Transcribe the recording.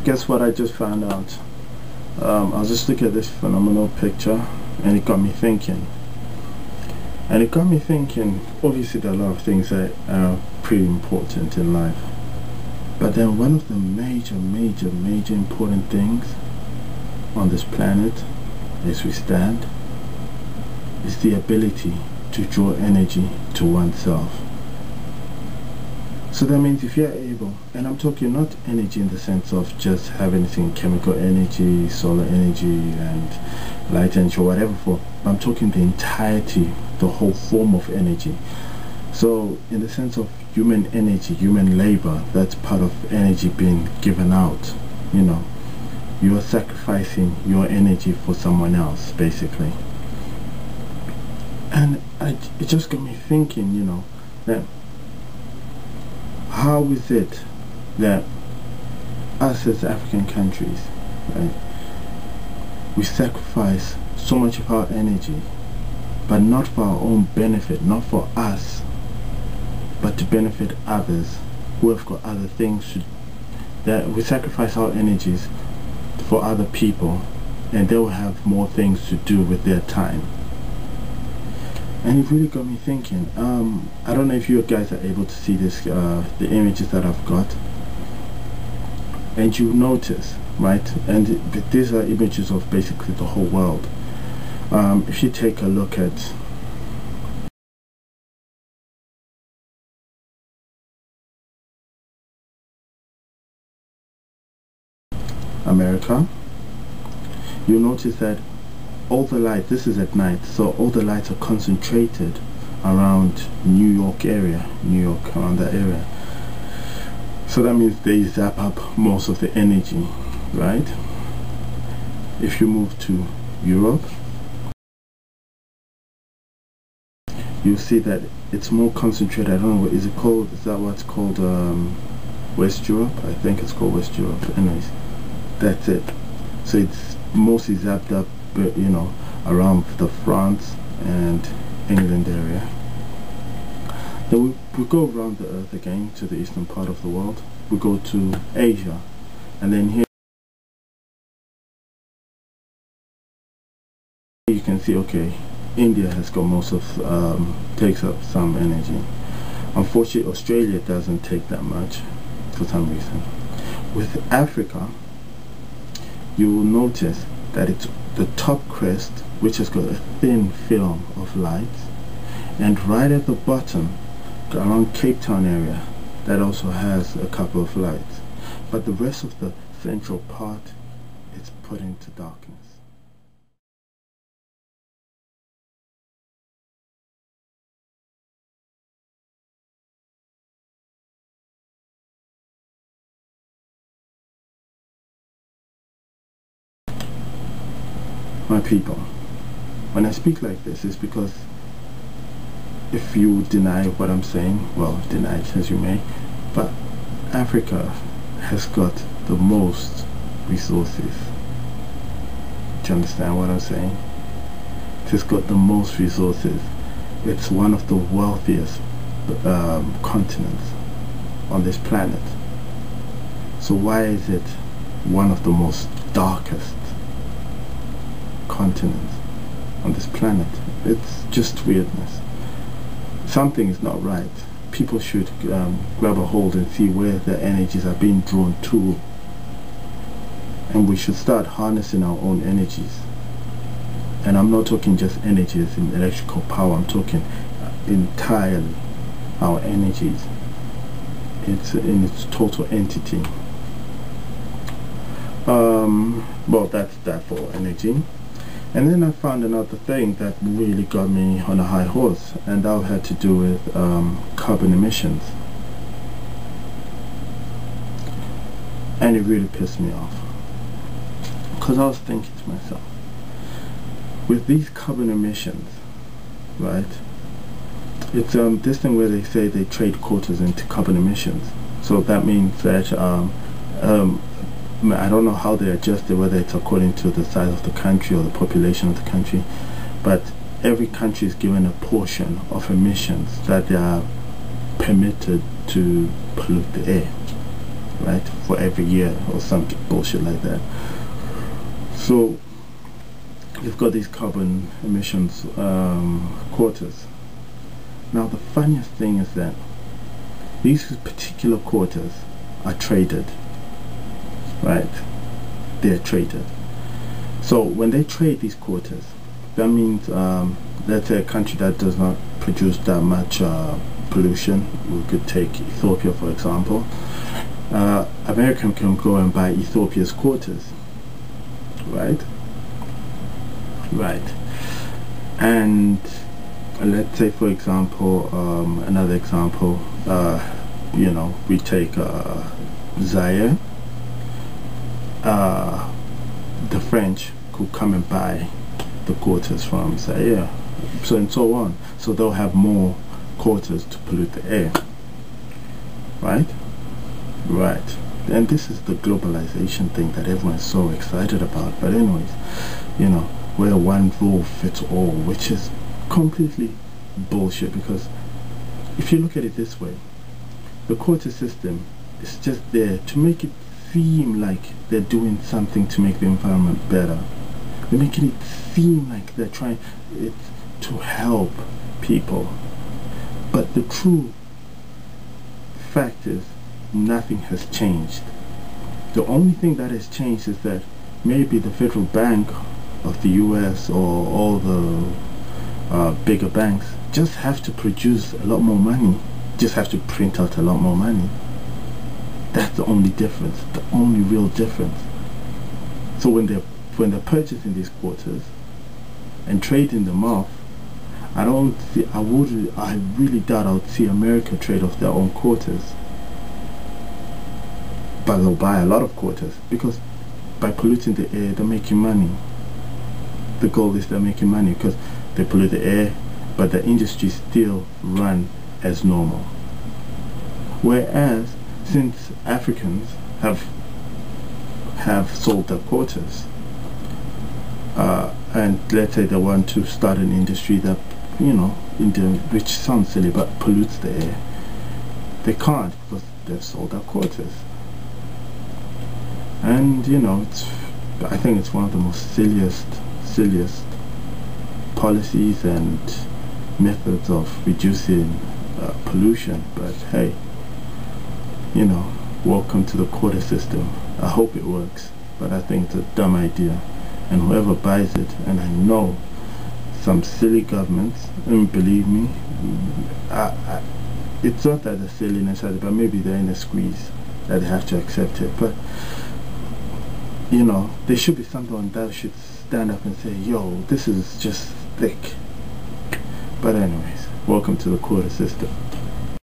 Guess what I just found out? I was just looking at this phenomenal picture, and it got me thinking. Obviously there are a lot of things that are pretty important in life. But then one of the major important things on this planet, as we stand, is the ability to draw energy to oneself. So that means if you're able, and I'm talking not energy in the sense of just having anything chemical energy, solar energy and light energy or whatever for, I'm talking the entirety, the whole form of energy. So in the sense of human energy, human labor, that's part of energy being given out. You know, you are sacrificing your energy for someone else, basically. And it just got me thinking, you know, that how is it that us as African countries, right, we sacrifice so much of our energy, but not for our own benefit, not for us, but to benefit others who have got other things to, that we sacrifice our energies for other people, and they will have more things to do with their time. And it really got me thinking. I don't know if you guys are able to see this, the images that I've got, and you notice, right, and these are images of basically the whole world. If you take a look at America, you'll notice that all the light, this is at night, so all the lights are concentrated around New York area, around that area. So that means they zap up most of the energy, right? If you move to Europe, you'll see that it's more concentrated. I don't know, what is it called? Is that what's called West Europe? I think it's called West Europe. Anyways, that's it. So it's mostly zapped up, you know, around the France and England area. Then we go around the earth again to the eastern part of the world. We go to Asia, and then here you can see, okay, India has got most of, takes up some energy. Unfortunately, Australia doesn't take that much for some reason. With Africa, you will notice that it's the top crest, which has got a thin film of light, and right at the bottom around Cape Town area, that also has a couple of lights, but the rest of the central part is put into darkness. My people, when I speak like this, it's because if you deny what I'm saying, well, deny it as you may, but Africa has got the most resources. Do you understand what I'm saying? It has got the most resources. It's one of the wealthiest continents on this planet. So why is it one of the most darkest continents on this planet? It's just weirdness. Something is not right. People should grab a hold and see where the energies are being drawn to, and we should start harnessing our own energies. And I'm not talking just energies in electrical power, I'm talking entirely our energies. It's in its total entity. Well, that's that for energy. And then I found another thing that really got me on a high horse, and that had to do with carbon emissions. And it really pissed me off, because I was thinking to myself, with these carbon emissions, right, it's this thing where they say they trade quotas into carbon emissions. So that means that I don't know how they adjust it, whether it's according to the size of the country or the population of the country, but every country is given a portion of emissions that they are permitted to pollute the air. right, for every year or some bullshit like that. So you've got these carbon emissions quotas. Now the funniest thing is that these particular quotas are traded, right? They're traded. So when they trade these quotas, that means let's say a country that does not produce that much pollution. We could take Ethiopia for example. America can go and buy Ethiopia's quotas, right? Right. And let's say for example, another example, you know, we take Zaire. The French could come and buy the quotas from Zaire, so and so on. So they'll have more quotas to pollute the air, right? Right. And this is the globalization thing that everyone's so excited about. But anyways, you know, we're one rule fits all, which is completely bullshit, because if you look at it this way, the quota system is just there to make it seem like they're doing something to make the environment better. They're making it seem like they're trying it to help people. But the true fact is nothing has changed. The only thing that has changed is that maybe the Federal Bank of the US or all the bigger banks just have to produce a lot more money, just have to print out a lot more money. That's the only difference, the only real difference. So when they're purchasing these quotas and trading them off, I really doubt I would see America trade off their own quotas. But they'll buy a lot of quotas, because by polluting the air, they're making money. The goal is they're making money because they pollute the air, but the industry still run as normal. Whereas, since Africans have sold their quotas, and let's say they want to start an industry that, you know, which sounds silly but pollutes the air, they can't because they've sold their quotas. And you know, I think it's one of the most silliest policies and methods of reducing pollution. But hey, you know, welcome to the quota system. I hope it works, but I think it's a dumb idea, and whoever buys it, and I know some silly governments, and believe me, it's not that the silliness, but maybe they're in a squeeze that they have to accept it. But you know, there should be someone that should stand up and say, yo, this is just thick. But anyways, welcome to the quota system.